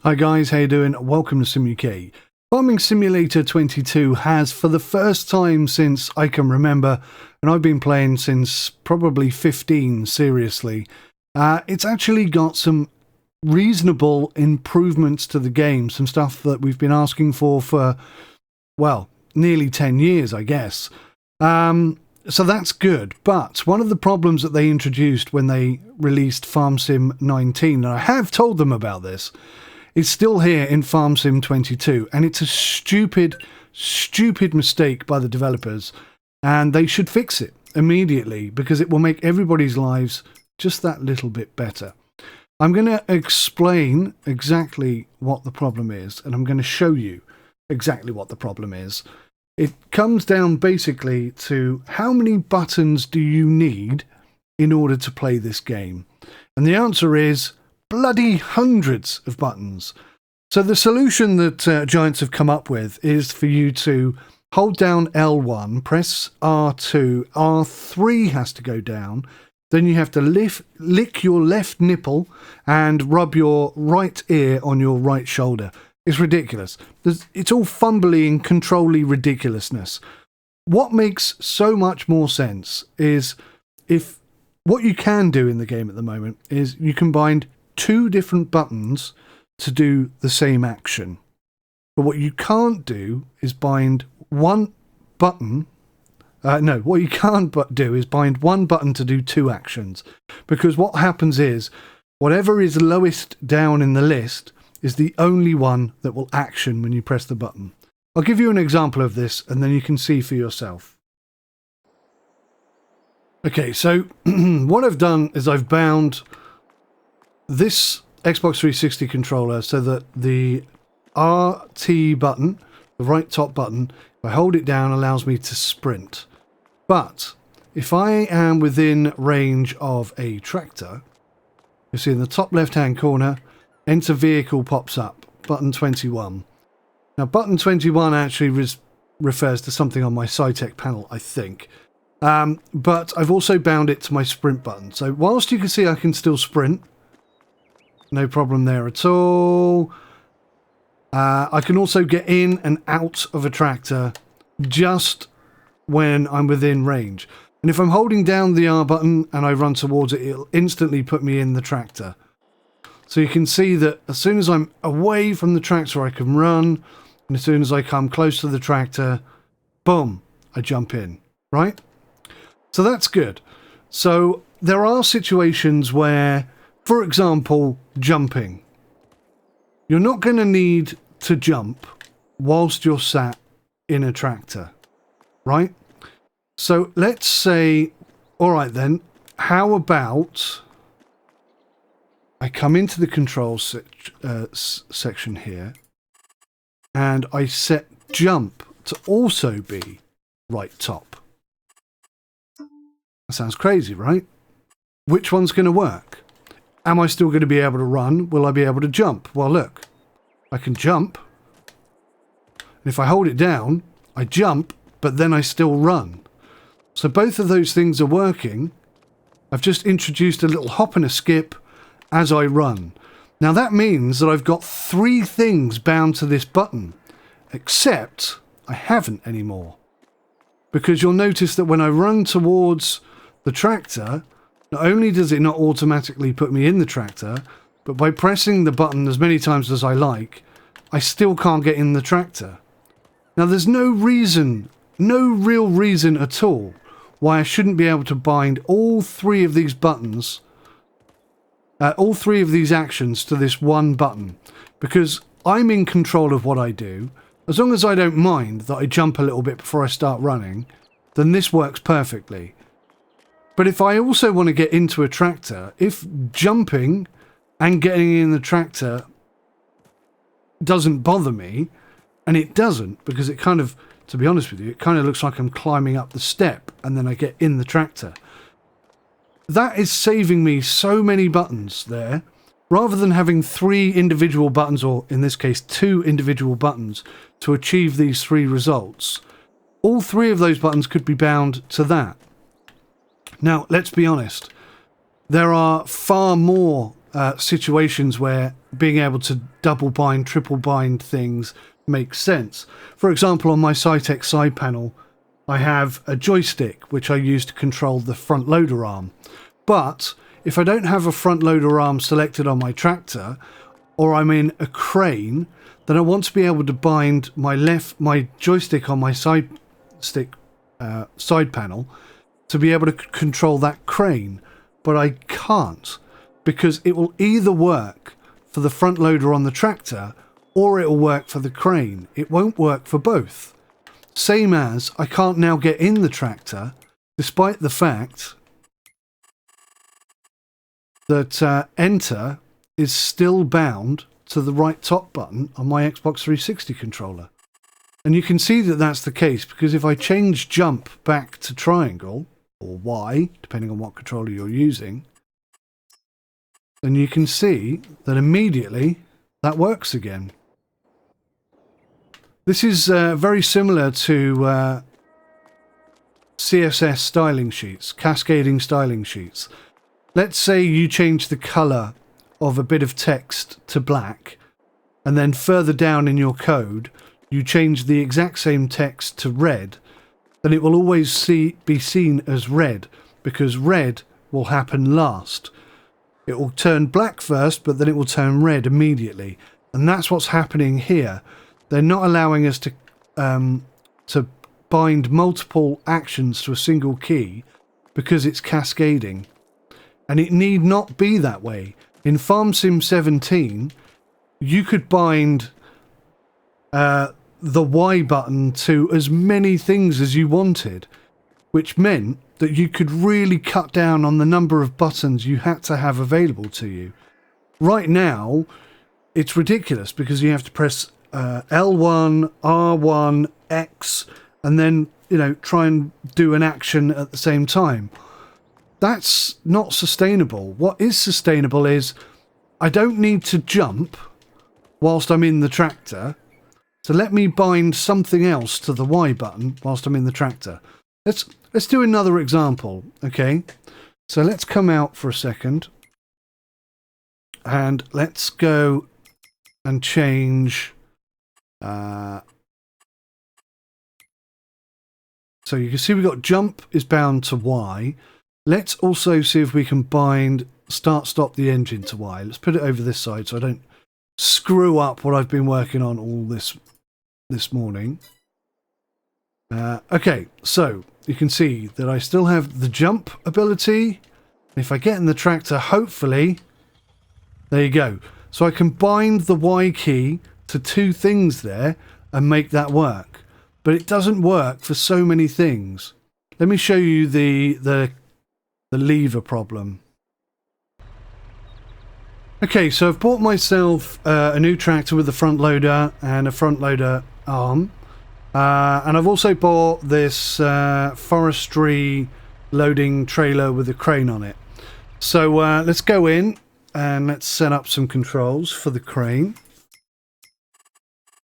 Hi guys, how you doing? Welcome to 𝐒𝐢𝐦 𝐔𝐊 Farming Simulator 22 has, for the first time since I can remember, and I've been playing since probably 15, seriously, it's actually got some reasonable improvements to the game, some stuff that we've been asking for, well, nearly 10 years, I guess. So that's good, but one of the problems that they introduced when they released Farm Sim 19, and I have told them about this, it's still here in Farm Sim 22, and it's a stupid mistake by the developers, and they should fix it immediately because it will make everybody's lives just that little bit better. I'm going to explain exactly what the problem is, and I'm going to show you exactly what the problem is. It comes down basically to how many buttons do you need in order to play this game? And the answer is bloody hundreds of buttons. So the solution that Giants have come up with is for you to hold down L1, press R2, R3 has to go down, then you have to lick your left nipple and rub your right ear on your right shoulder. It's ridiculous. It's all fumbly and controlly ridiculousness. What makes so much more sense is what you can do in the game at the moment is you can bind two different buttons to do the same action. But what you can't do is bind one button. What you can't do is bind one button to do two actions. Because what happens is, whatever is lowest down in the list is the only one that will action when you press the button. I'll give you an example of this and then you can see for yourself. Okay, so what I've done is I've bound this Xbox 360 controller so that the RT button, the right top button, if I hold it down, allows me to sprint. But if I am within range of a tractor, you see in the top left hand corner, enter vehicle pops up, button 21. Now button 21 actually refers to something on my SciTech panel, I think. But I've also bound it to my sprint button. So whilst you can see I can still sprint, no problem there at all. I can also get in and out of a tractor just when I'm within range. And if I'm holding down the R button and I run towards it, it'll instantly put me in the tractor. So you can see that as soon as I'm away from the tractor, I can run. And as soon as I come close to the tractor, boom, I jump in, right? So that's good. So there are situations where, for example, jumping. You're not going to need to jump whilst you're sat in a tractor, right? So let's say, all right then, how about I come into the controls section here and I set jump to also be right top. That sounds crazy, right? Which one's going to work? Am I still going to be able to run? Will I be able to jump? Well, look, I can jump. And if I hold it down, I jump, but then I still run. So both of those things are working. I've just introduced a little hop and a skip as I run. Now that means that I've got three things bound to this button, except I haven't anymore. Because you'll notice that when I run towards the tractor, not only does it not automatically put me in the tractor, but by pressing the button as many times as I like, I still can't get in the tractor. Now there's no real reason at all why I shouldn't be able to bind all three of these buttons, all three of these actions to this one button, because I'm in control of what I do. As long as I don't mind that I jump a little bit before I start running, then this works perfectly. But if I also want to get into a tractor, if jumping and getting in the tractor doesn't bother me, and it doesn't, because it kind of, to be honest with you, it kind of looks like I'm climbing up the step and then I get in the tractor. That is saving me so many buttons there. Rather than having three individual buttons, or in this case, two individual buttons to achieve these three results, all three of those buttons could be bound to that. Now, let's be honest. There are far more situations where being able to double bind, triple bind things makes sense. For example, on my 𝗦𝘂𝐸 side panel, I have a joystick which I use to control the front loader arm. But if I don't have a front loader arm selected on my tractor, or I'm in a crane, then I want to be able to bind my joystick on my side panel to be able to control that crane. But I can't, because it will either work for the front loader on the tractor or it will work for the crane. It won't work for both. Same as I can't now get in the tractor, despite the fact that enter is still bound to the right top button on my Xbox 360 controller. And you can see that that's the case, because if I change jump back to triangle, or Y, depending on what controller you're using, then you can see that immediately that works again. This is very similar to CSS styling sheets, cascading styling sheets. Let's say you change the color of a bit of text to black, and then further down in your code you change the exact same text to red, then it will always be seen as red, because red will happen last. It will turn black first, but then it will turn red immediately. And that's what's happening here. They're not allowing us to bind multiple actions to a single key because it's cascading. And it need not be that way. In Farm Sim 17, you could bind the Y button to as many things as you wanted, which meant that you could really cut down on the number of buttons you had to have available to you. Right now, it's ridiculous because you have to press L1, R1, X, and then, try and do an action at the same time. That's not sustainable. What is sustainable is I don't need to jump whilst I'm in the tractor. So let me bind something else to the Y button whilst I'm in the tractor. Let's do another example, okay? So let's come out for a second. And let's go and change. So you can see we've got jump is bound to Y. Let's also see if we can bind start-stop the engine to Y. Let's put it over this side so I don't screw up what I've been working on all this morning. Okay, so you can see that I still have the jump ability. If I get in the tractor, hopefully, there you go. So I can bind the Y key to two things there and make that work. But it doesn't work for so many things. Let me show you the lever problem. Okay, so I've bought myself a new tractor with a front loader and a front loader arm. And I've also bought this forestry loading trailer with a crane on it. So let's go in and let's set up some controls for the crane.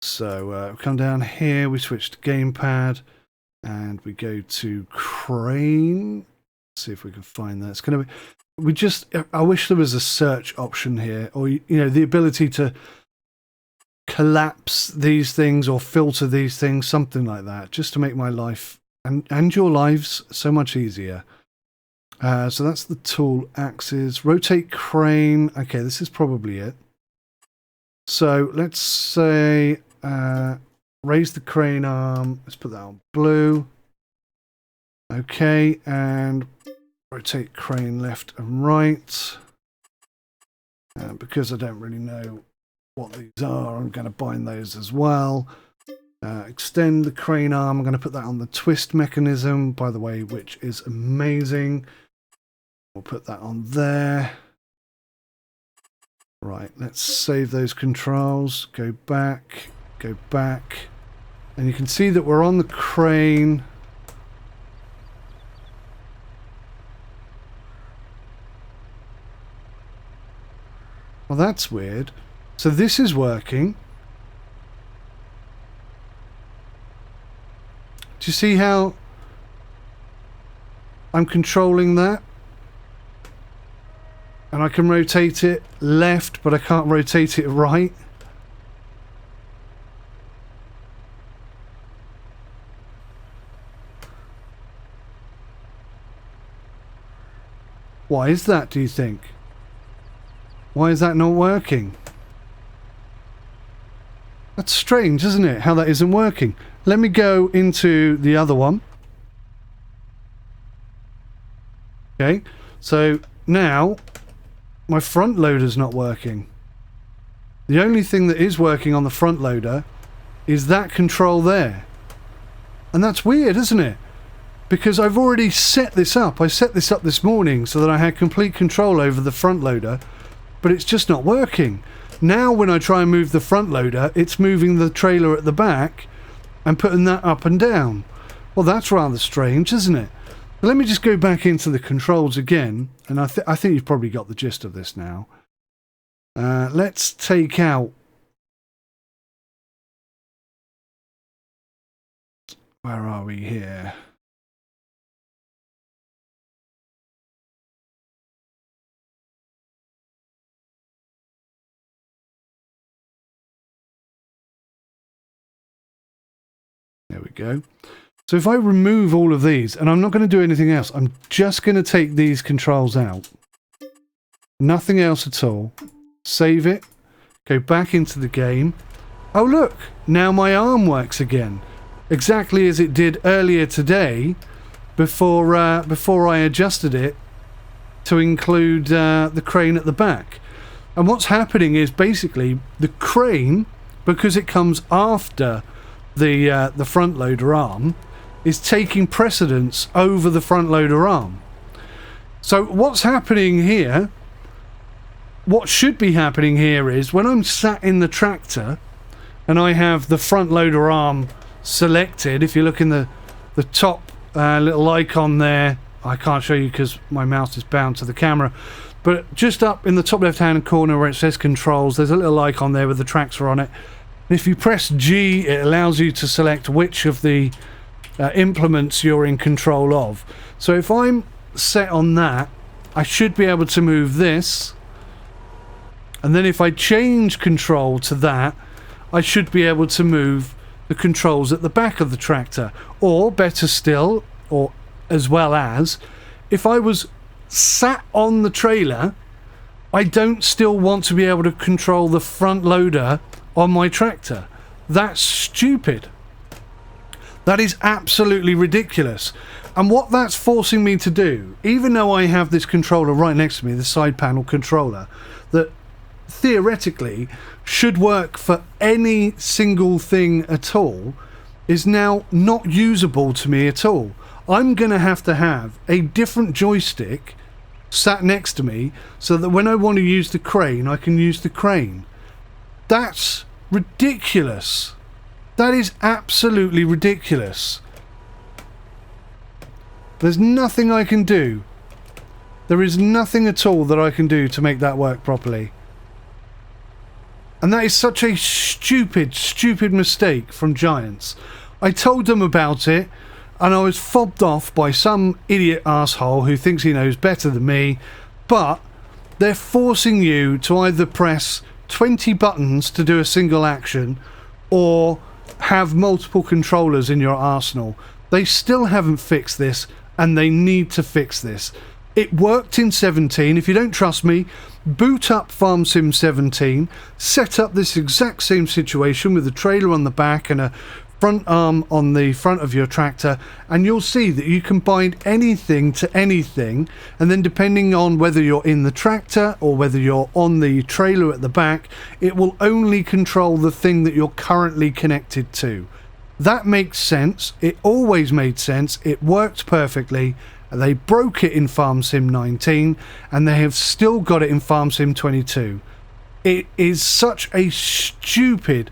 So come down here, we switch to Gamepad and we go to crane. Let's see if we can find that. It's going to be, I wish there was a search option here, or the ability to collapse these things or filter these things, something like that, just to make my life and your lives so much easier. So that's the tool axis. Rotate crane. Okay, this is probably it. So let's say raise the crane arm. Let's put that on blue. Okay, and rotate crane left and right. Because I don't really know what these are, I'm going to bind those as well. Extend the crane arm. I'm going to put that on the twist mechanism, by the way, which is amazing. We'll put that on there. Right, let's save those controls. Go back, and you can see that we're on the crane. Well, that's weird. So this is working. Do you see how I'm controlling that? And I can rotate it left, but I can't rotate it right. Why is that, do you think? Why is that not working? That's strange, isn't it? How that isn't working. Let me go into the other one. Okay, so now my front loader's not working. The only thing that is working on the front loader is that control there. And that's weird, isn't it? Because I've already set this up. I set this up this morning so that I had complete control over the front loader, but it's just not working. Now when I try and move the front loader, it's moving the trailer at the back and putting that up and down. Well, that's rather strange, isn't it? Let me just go back into the controls again, and I think you've probably got the gist of this now. Let's take out... Where are we here? There we go. So if I remove all of these, and I'm not going to do anything else, I'm just going to take these controls out. Nothing else at all. Save it. Go back into the game. Oh look, now my arm works again. Exactly as it did earlier today, before I adjusted it to include the crane at the back. And what's happening is basically the crane, because it comes after the front loader arm, is taking precedence over the front loader arm. So what's happening here, what should be happening here is when I'm sat in the tractor and I have the front loader arm selected, if you look in the top little icon there, I can't show you because my mouse is bound to the camera, but just up in the top left hand corner where it says controls, there's a little icon there with the tractor on it. And if you press G, it allows you to select which of the implements you're in control of. So if I'm set on that, I should be able to move this, and then if I change control to that, I should be able to move the controls at the back of the tractor. Or better still, or as well as, if I was sat on the trailer, I don't still want to be able to control the front loader on my tractor. That's stupid. That is absolutely ridiculous. And what that's forcing me to do, even though I have this controller right next to me, the side panel controller, that theoretically should work for any single thing at all, is now not usable to me at all. I'm going to have a different joystick sat next to me so that when I want to use the crane, I can use the crane. That's ridiculous. That is absolutely ridiculous. There's nothing I can do. There is nothing at all that I can do to make that work properly. And that is such a stupid, stupid mistake from Giants. I told them about it, and I was fobbed off by some idiot asshole who thinks he knows better than me, but they're forcing you to either press 20 buttons to do a single action or have multiple controllers in your arsenal. They still haven't fixed this, and they need to fix this. It worked in 17. If you don't trust me, boot up Farm Sim 17, set up this exact same situation with a trailer on the back and a front arm on the front of your tractor, and you'll see that you can bind anything to anything, and then depending on whether you're in the tractor or whether you're on the trailer at the back, it will only control the thing that you're currently connected to. That makes sense. It always made sense. It worked perfectly. They broke it in Farm Sim 19, and they have still got it in Farm Sim 22. It is such a stupid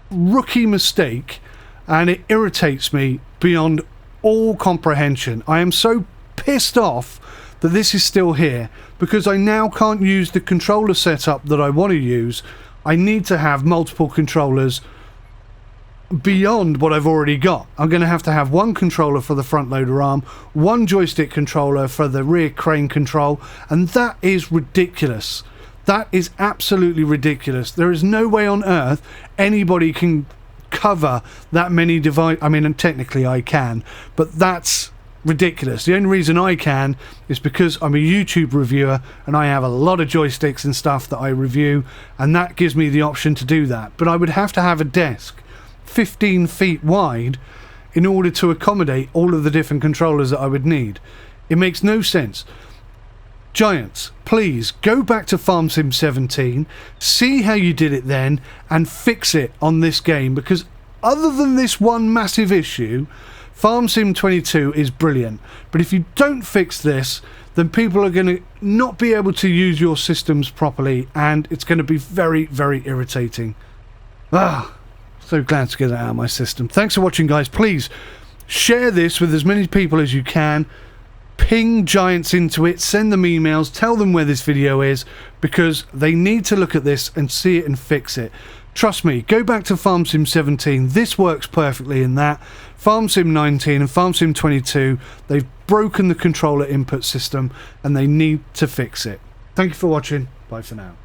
rookie mistake, and it irritates me beyond all comprehension. I am so pissed off that this is still here, because I now can't use the controller setup that I want to use. I need to have multiple controllers beyond what I've already got. I'm going to have one controller for the front loader arm, one joystick controller for the rear crane control, and that is ridiculous. That is absolutely ridiculous. There is no way on earth anybody can cover that many devices. I mean, and technically I can, but that's ridiculous. The only reason I can is because I'm a YouTube reviewer and I have a lot of joysticks and stuff that I review, and that gives me the option to do that. But I would have to have a desk 15 feet wide in order to accommodate all of the different controllers that I would need. It makes no sense. Giants, please go back to Farm Sim 17, see how you did it then, and fix it on this game, because other than this one massive issue, Farm Sim 22 is brilliant. But if you don't fix this, then people are going to not be able to use your systems properly, and it's going to be very, very irritating. So glad to get that out of my system. Thanks for watching, guys. Please share this with as many people as you can. Ping Giants into it, send them emails, tell them where this video is, because they need to look at this and see it and fix it. Trust me, go back to Farm Sim 17. This works perfectly in that. Farm Sim 19 and Farm Sim 22, they've broken the controller input system and they need to fix it. Thank you for watching. Bye for now.